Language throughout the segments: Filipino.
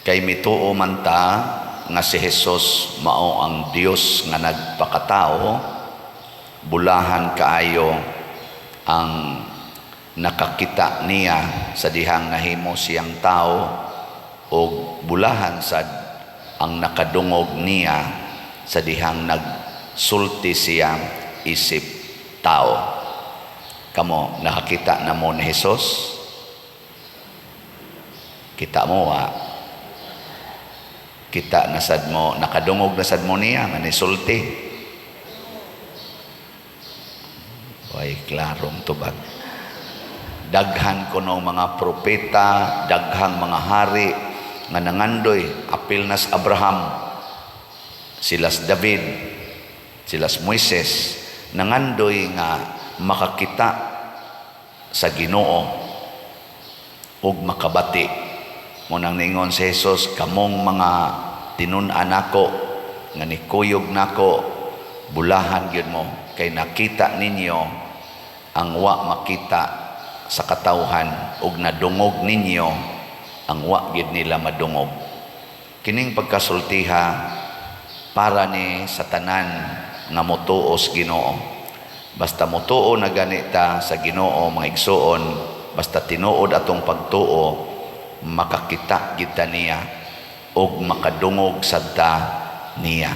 Kay mituo man ta nga si Jesus mao ang Dios nga nagpakatao, bulahan kaayo ang nakakita niya sa dihang nahimo siyang tao, o bulahan sad ang nakadungog niya sa dihang nagsulti siyang isip tao. Kamo nakakita na mo ni Jesus? Kita mo kita na sad mo, nakadungog na sad mo niya nga nisulti. Ay klarong tubag. Daghan ko ng mga propeta, daghang mga hari nga nangandoy, apil nas Abraham, silas David, silas Moises, nangandoy nga makakita sa Ginoo ug makabati. Munang ningon si Jesus, kamong mga tinun-an nako nga nikuyog nako, bulahan gyud mo kay nakita ninyo ang wa makita sa katawhan, ug nadungog ninyo ang wa gyud nila madungog. Kining pagkasultiha para ni sa tanan nga motuos Ginoo. Basta motuo na ganita sa Ginoo, mga igsoon, basta tinuod atong pagtuo, makakita kita niya ug makadungog sadta niya.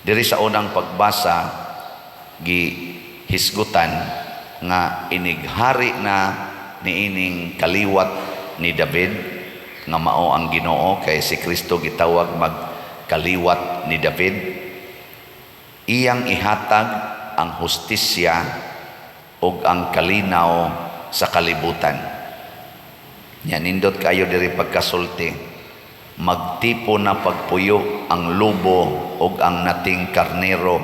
Diri sa unang pagbasa gihisgutan nga inighari na niining kaliwat ni David nga mao ang Ginoo, kay si Kristo gitawag magkaliwat ni David. Iyang ihatag ang hustisya ug ang kalinaw sa kalibutan. Yan, nindot kayo diri pagkasulti. Magtipo na pagpuyo ang lubo ug ang nating karnero,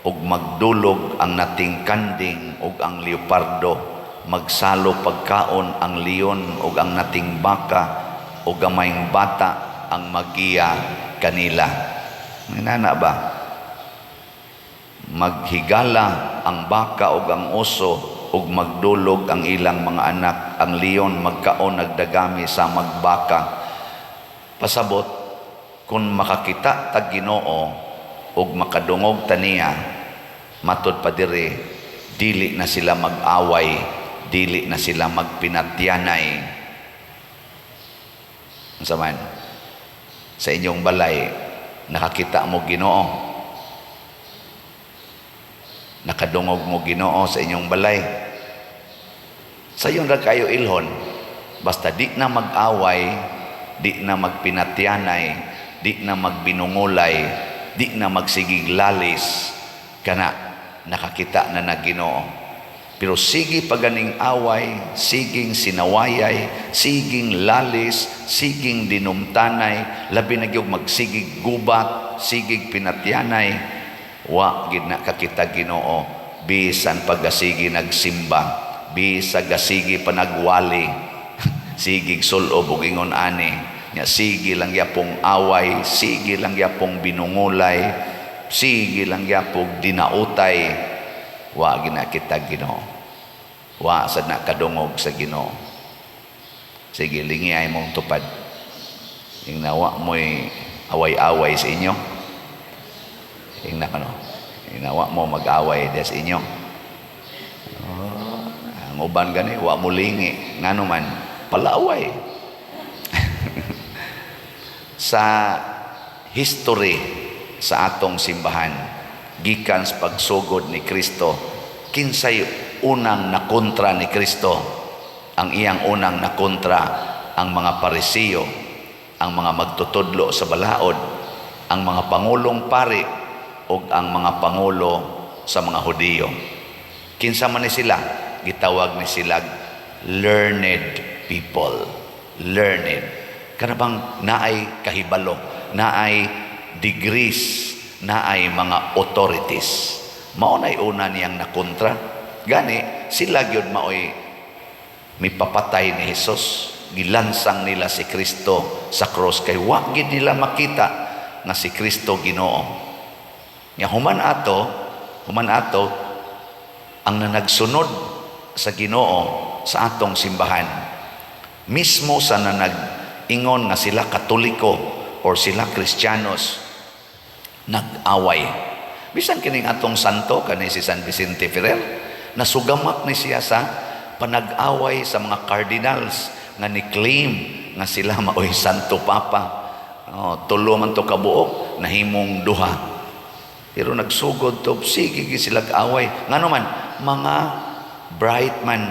ug magdulog ang nating kanding ug ang leopardo, magsalo pagkaon ang leon ug ang nating baka, ug gamayng bata ang magiya kanila. Nana ba? Maghigala ang baka ug ang oso, ug magdulog ang ilang mga anak, ang leon magkaon nagdagami sa magbaka. Pasabot, kung makakita tag Ginoo ug makadungog taniya, matud pa diri, dili na sila mag-away, dili na sila magpinatyanay. Unsa man sa inyong balay nakakita mo Ginoo? Nakadungog mo Ginoo sa inyong balay? Sayon ra kayo ilhon, basta di na mag-away, di na magpinatyanay, di na magbinungulay, di na magsigig lalis, kana nakakita na Ginoo. Pero sige paganing away, siging sinawayay, siging lalis, siging dinumtanay, labi na gyud magsigig gubat, sigig pinatyanay, wa gid na kakita Ginoo. Bisan pagasigi nagsimba, bisa gasigi panagwali, sigig sulob ug ingon ani nya, sige lang yapong away, sige lang yapong binungulay, sige lang yapong dinautay, wa gid na kita Ginoo. Wa sad na kadungog sa Ginoo. Sige lingiay mong tupad ing nawa mo'y away-away sa inyo. Ingna kano, inawa mo mag-away des inyo. Ang uban gani wa mo lingi ngano man palaway. Sa history sa atong simbahan, gikan sa pagsugod ni Kristo, kinsay unang nakontra ni Kristo? Ang iyang unang nakontra ang mga Parisiyo, ang mga magtutudlo sa balaod, ang mga pangulong pari ug ang mga pangulo sa mga Hudiyo. Kinsa man ni sila? Gitawag ni sila learned people. Learned. Kana bang naay kahibalo, naay degrees, naay mga authorities. Mao nay una niyang nakontra. Gani sila gyud maoy mipapatay ni Jesus. Gilansang nila si Kristo sa cross kay wa gid nila makita nga si Kristo Ginoo. Nga human ato ang nanagsunod sa Ginoo sa atong simbahan, mismo sa nag-ingon nga sila Katoliko or sila Kristiyanos, nag-away. Bisan kining atong santo kani si San Vicente Ferrer, nasugamak ni siya sa panag-away sa mga cardinals nga ni-claim nga sila maoy Santo Papa. Tulo man to kabuok, nahimong duha. Pero nagsugod to, sige sila kaaway. Nga naman, mga bright man,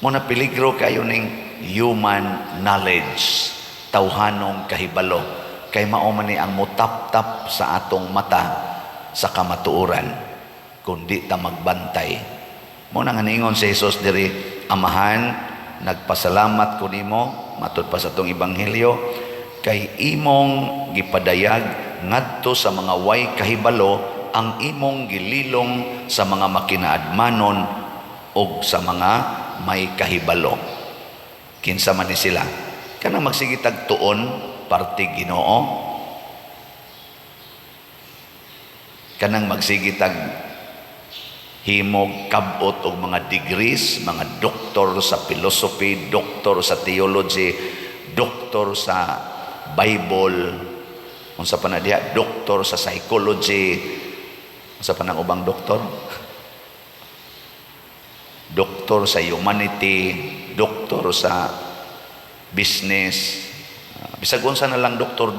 muna peligro kayo ning human knowledge, tawhanong kahibalo. Kay mao man ni ang mutap-tap sa atong mata sa kamatuoran, kundi ta magbantay. Muna nga ningon si Jesus diri, Amahan, nagpasalamat ko nimo, matud pa sa atong ebanghelyo, kay imong gipadayag ngadto sa mga way kahibalo ang imong gililong sa mga makinaadmanon o sa mga may kahibalo. Kinsa man ni sila? Kanang magsigitag tuon, parte Ginoo. Kanang magsigitag himog kabot og mga degrees, mga doktor sa philosophy, doktor sa theology, doktor sa Bible, unsa pa na diha, doktor sa psychology, unsa pa nang ubang doktor? Doktor sa humanity, doktor sa business, bisag unsa na lang doktor,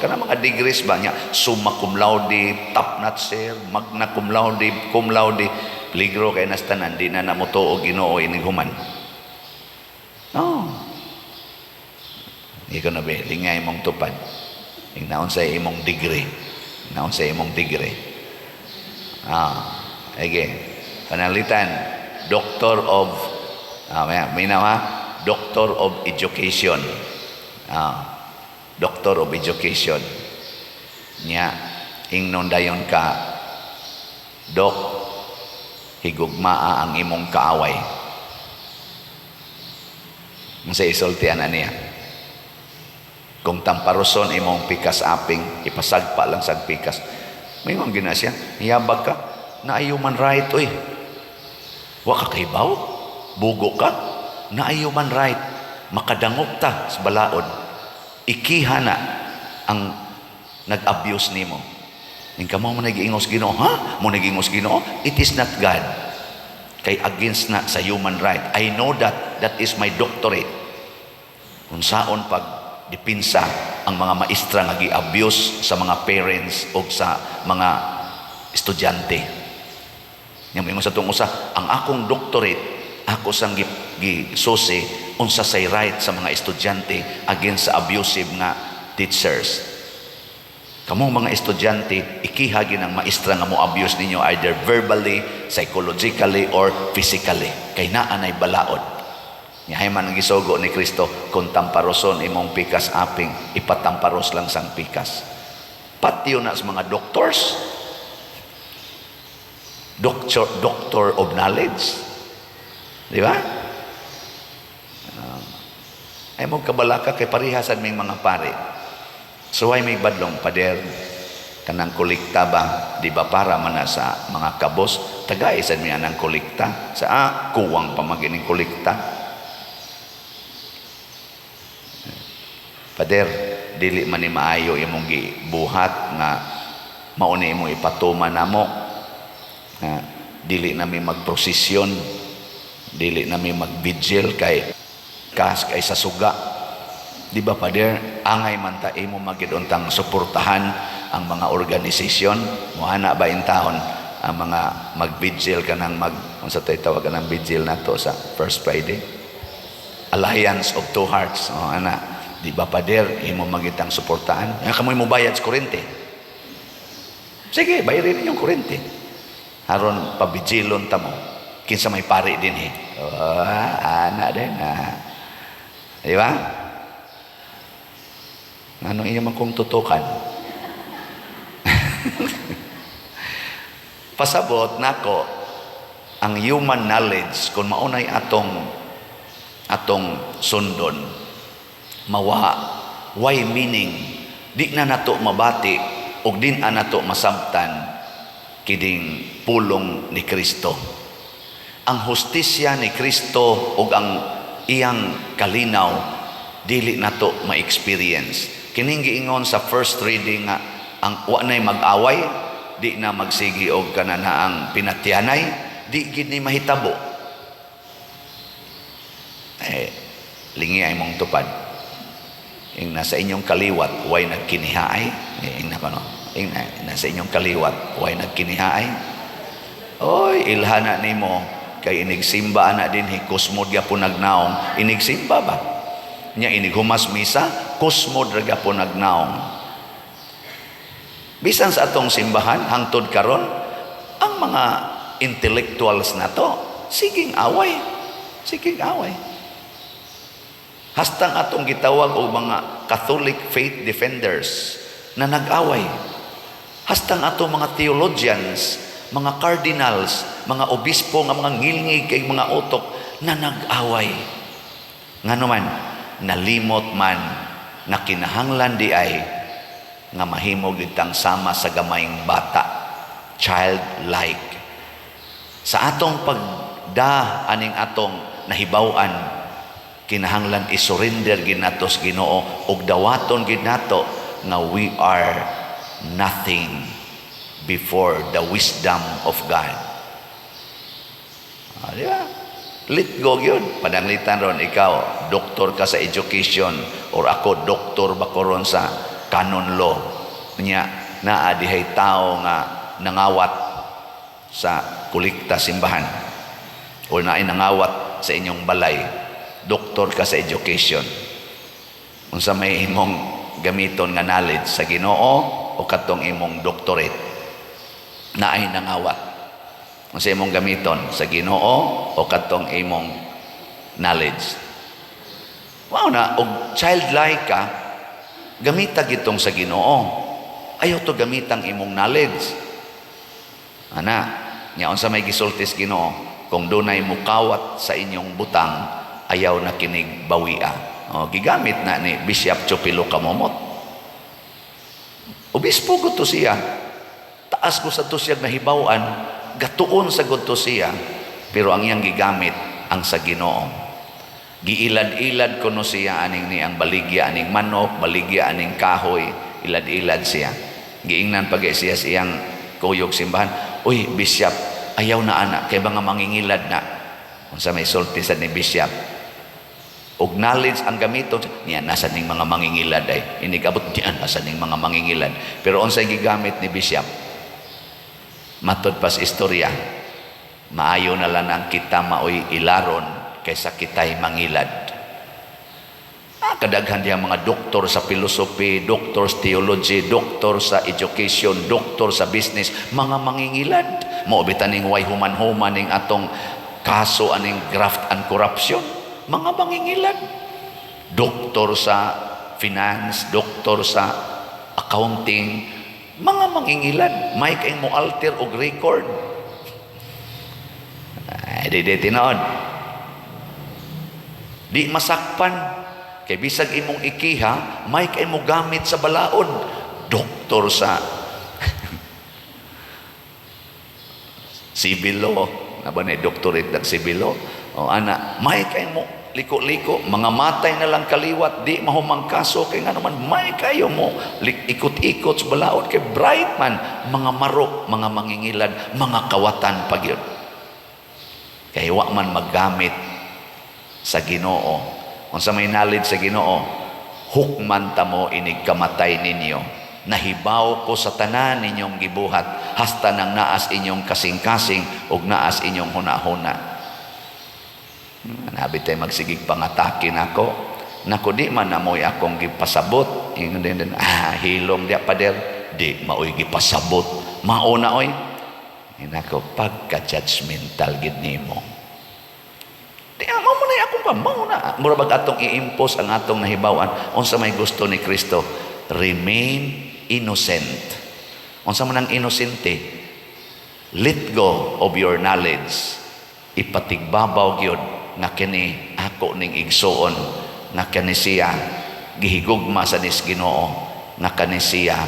kana mga degrees ba niya, summa cum laude, top notch, magna cum laude, peligro kay nastanan, di na namutuo Ginoo ining human. Ikaw na ba, lingay mong tupad. Naon sa imong degree. Again, panalitan, Doctor of, Doctor of Education. Doctor of Education. Nya, ingnon dayon ka, Dok, higugmaa ang imong kaaway. Sa isultian na niya. Kung tamparoson imong pikas aping, ipasagpa lang sa pikas. May mga ginasya, hiyabag ka, na human right, oy. Wa ka kaybaw, bugo ka, na human right, makadangog ta sa balaod. Ikiha na ang nag-abuse nimo. Ning kamo mo nag-iingos Ginoo, ha? Mo nag-iingos Ginoo? It is not God. Kay against na sa human right. I know that is my doctorate. Unsaon pag dipinsa ang mga maestra nga gi-abuse sa mga parents o sa mga estudyante. Yang mo sa tong usa, ang akong doctorate, ako sang gisusi unsa say right sa mga estudyante against sa abusive nga teachers. Kamong mga estudyante, ikihagi ng maestra nga mo abuse ninyo either verbally, psychologically, or physically. Kay naa nay balaod. Yahay man ang gisugo ni Kristo, kung tamparoson imong pikas aping, ipatamparos lang sang pikas. Pati yun na sa mga doctors, doctor of knowledge. Di ba? Ay mong kabalaka kay parihasan may mga pare. So ay may badlong pader, kanang kolekta ba, di ba para man sa mga kabos, tagaisan niya ng kolekta. Sa kuwang pamagining kolekta. Pader, dili man ni maayo imong gibuhat nga mauni mo ipatuman namo. Dili nami magprosesyon, dili nami magbigil kay sa suga. Di ba pader, angay man ta imo magiduntang suportahan ang mga organisasyon, mohana ba in taon ang mga magbigil kanang unsa tay tawag kanang vigil nato sa First Friday? Alliance of Two Hearts. Di ba pader, imo magitang suportahan. Nga kamoy mo bayad sa kurente. Sige, bayarin ninyong kurente. Haron pabigilon ta mo. Kinsa may pari din ana din Di ba? Ano iya man kong tutukan? Pasabot nako ang human knowledge kung maunay atong sundon. Why meaning di na nato mabati ug din nato masabtan kiding pulong ni Kristo. Ang hustisya ni Kristo ug ang iyang kalinaw dili nato ma-experience. Kining giingon sa first reading nga ang wa nay mag-away, di na magsigi og kanana ang pinatyanay, di gid ni mahitabo. Lingi ay mong tupad. Ing nasa inyong kaliwat, way nagkinihaay. Ing nasa inyong kaliwat, way nagkinihaay. Oy, ilhana nimo kay inigsimba na din kusmod gyapon nagnaong. Inigsimba ba? Nya inighumas misa, kusmod ra gyapon nagnaong. Bisan sa atong simbahan hangtod karon, ang mga intellectuals na to, siging away. Siging away. Hastang atong gitawag og mga Catholic faith defenders na nag-away. Hastang atong mga theologians, mga cardinals, mga obispo nga mga ngilngig kay mga utok na nag-away. Ngano man, nalimot man na kinahanglan di ay nga mahimog itang sama sa gamayng bata, childlike. Sa atong pagda aning atong nahibaw-an, kinahanglan isurrender ginatos Ginoo ug dawaton ginato nga we are nothing before the wisdom of God. Di ba? Let go yun. Padanglitan ron, ikaw, doktor ka sa education, or ako, doktor ba ko ron sa canon law. Nya, naadihay tao nga nangawat sa kulikta simbahan, o naay nangawat sa inyong balay. Doktor ka sa education. Unsa may imong gamiton nga knowledge sa Ginoo o katong imong doctorate na ay nangawat. Unsa imong gamiton sa Ginoo o katong imong knowledge. Wow na og childlike ka, gamita gitong sa Ginoo. Ayaw to gamitang imong knowledge. Ana, nya unsa may gisultis Ginoo, kung dunay mukawat sa inyong butang, ayaw na kinig bawia. Gigamit na ni Bishop Chopilo Kamomot. Obispo ko to siya. Taas ko sa to siya nahibawan, gatuon sa to siya, pero ang iyang gigamit ang sa Ginoo. Giilad-ilad ko no siya aning ni ang baligya aning manok, baligya aning kahoy, ilad-ilad siya. Giingnan pag siya siyang kuyog simbahan, uy Bishop, ayaw na anak kay mga mangingilad na. Unsa may sultisan ni Bishop, og knowledge ang gamiton niya, nasa ning mga mangingilad ay inigabot diyan, nasa ning mga mangingilad. Pero unsay gigamit ni Bishop, matod pas istorya, maayo na lang ang kita maoy ilaron kaysa kitay mangilad. Kadaghan diya mga doktor sa philosophy, doktor sa theology, doktor sa education, doktor sa business, mga mangingilad. Maubitan ning way human-human ning atong kaso aning graft and corruption, mga mangingilad. Doktor sa finance, doktor sa accounting, mga mangingilad. May kayong mo alter og record. Ay, di tinood. Di masakpan. Kay bisag imong ikiha, may kay mo gamit sa balaod. Doktor sa civil law, naba na doctorate ng civil law. O ana, may kay mo liko-liko, mga matay na lang kaliwat, di mahumang kaso, kay nga naman may kayo mo ikot-ikot sa balaod, kay bright man, mga marok, mga mangingilad, mga kawatan pag yun. Kay wa man maggamit sa Ginoo. Kung sa may knowledge sa Ginoo, hukman tamo inig kamatay ninyo. Nahibaw ko sa tanan ninyong gibuhat, hasta nang naas inyong kasing-kasing ug naas inyong huna-huna. Nabi tayo magsigig pangatakin ako. Naku di man namoy akong gipasabot. Hilom diya pader. Di maoy gipasabot. Mauna oy. Nako pagka-judgmental gid nimo. Di mo na akong pa, mauna. Murabag atong i-impose ang atong nahibawan. Unsa may gusto ni Kristo, remain innocent. Unsa man ang inosente, let go of your knowledge. Ipatigbabaw gyud nga kini ako ning igsuon, nga kani siya gihigugma sa nis Ginoo, nga kani siya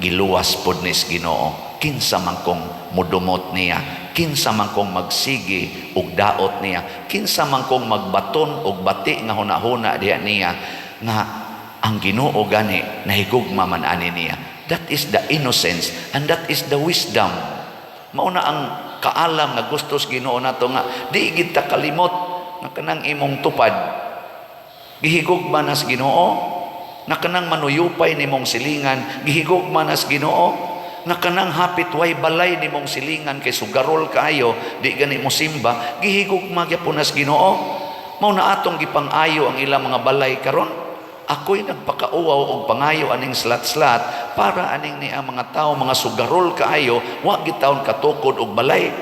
giluwas pod nis Ginoo. Kinsa man kong mudumot niya, kinsa man kong magsigi og daot niya, kinsa man kong magbaton og bati nga hunahuna diha niya, nga ang Ginoo gani nahigugma man ani niya. That is the innocence and that is the wisdom. Mauna ang kaalam nga gustos Ginoo nato nga di gid ta kalimot nga kanang imong tupad gihigugma nas Ginoo, na kanang manuyupay nimong silingan gihigugma nas Ginoo, na kanang hapit way balay nimong silingan kay sugarol kaayo di gani mo simba gihigugma gyapon nas Ginoo. Mao na atong gipang-ayo ang ilang mga balay karon. Ako'y nagpakauwaw og pangayo aning slat-slat para aning ni ang mga tao mga sugarol kaayo wa gitaon katukod og balay.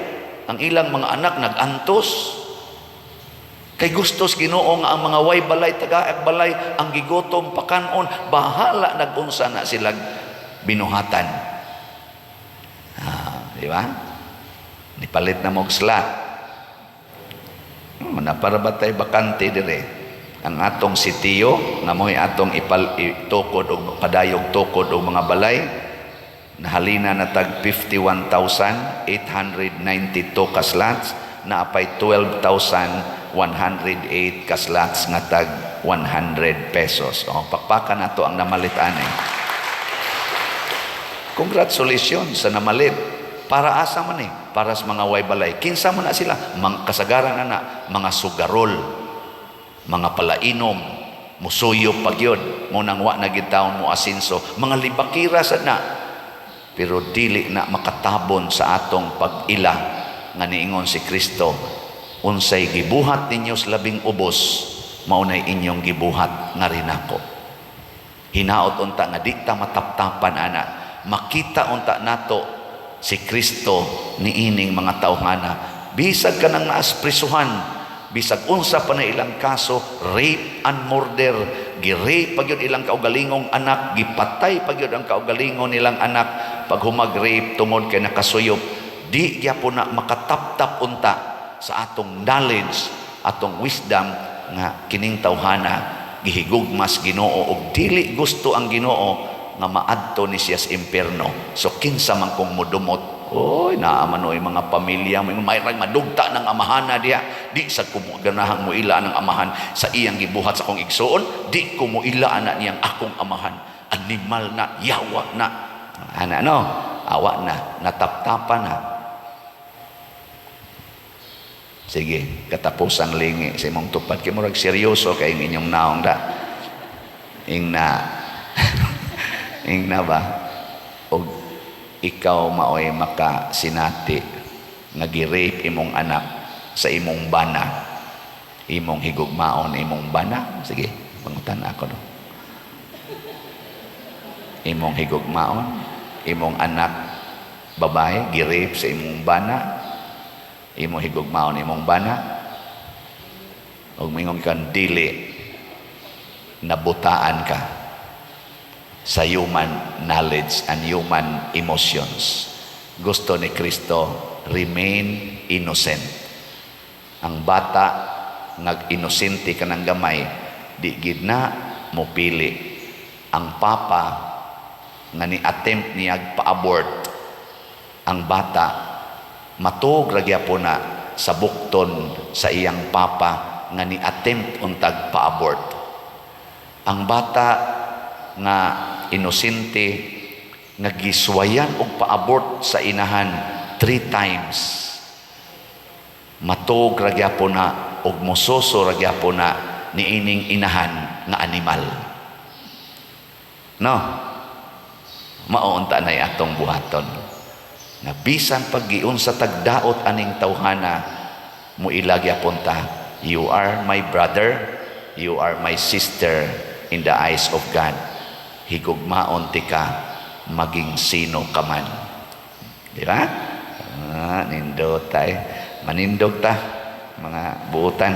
Ang ilang mga anak nagantos kay gustos Ginoo nga ang mga way balay tagaag balay ang gigotom pakanon bahala nagunsa na sila binuhatan. Di ba? Nipalit na mong slat. Para ba tayo bakante dire? Ang atong sitiyo nga mo'y atong itukod o padayog tukod o mga balay nahalina na tag 51,892 ka slots na apay 12,108 ka slots nga tag 100 pesos. O, pakpakan na to ang namalitan eh. Congratulations sa namalit. Para asa man eh? Para sa mga way balay. Kinsa man na sila? Kasagaran na mga sugarol, mga palainom, musuyo pagyod, munang wa na gitawon mo asinso, mga libakira sad na. Pero dili na makatabon sa atong pag-ila nga niingon si Kristo, unsay gibuhat ninyo sa labing ubos, maunay inyong gibuhat nga rin ako. Hinaot unta nga di ta mataptapan ana, makita unta nato si Kristo ni ining mga tawhana. Bisag ka nang naasprisuhan, bisag unsa pa na ilang kaso, rape and murder, gi-rape pagyud ilang kaugalingong anak, gipatay pagyud ang kaugalingon nilang anak, pag humag-rape tungod kay nakasuyop, di gyapon na makataptap unta sa atong knowledge, atong wisdom nga kining tawhana gihigugmas Ginoo og dili gusto ang Ginoo nga maadto ni siya sa impierno. So kinsa man kong mudumot, oy naamanoy mga pamilya may madugta ng amahana diha, di sa kumuganahang mo ila ng amahan sa iyang gibuhat sa kong igsuon, di ko mo ila na niyang akong amahan, animal na, yawa na ana no, awa na, nataptapan na. Sige, katapusang lingi sa imong tupad kay murag seryoso kay inyong naong da ingna ba og ikaw maoy makasinati nga gi-rape imong anak sa imong bana, imong higugmaon imong bana. Sige, pangutan ako no. Imong higugmaon imong anak babae gi-rape sa imong bana, imong higugmaon imong bana, og mingon kan dili nabutaan ka sa human knowledge and human emotions. Gusto ni Kristo remain innocent. Ang bata nag-inosente ka ng gamay, di gid na mo pili. Ang papa nga ni attempt niya pa-abort ang bata, matug ra gyapon na sa bukton sa iyang papa nga ni attempt untag pa-abort. Ang bata nga inosente nga giswayan og paabort sa inahan 3 times, matog ra gyapon na og mososo ra gyapon na niining inahan nga animal. No, maunta na atong buhaton na bisan paggiun sa tagdaot aning tawhana mo ilagya punta, you are my brother, you are my sister in the eyes of God. Higugmaon ti ka maging sino ka man. Di ba? Nindot tayo. Manindog ta mga buutan.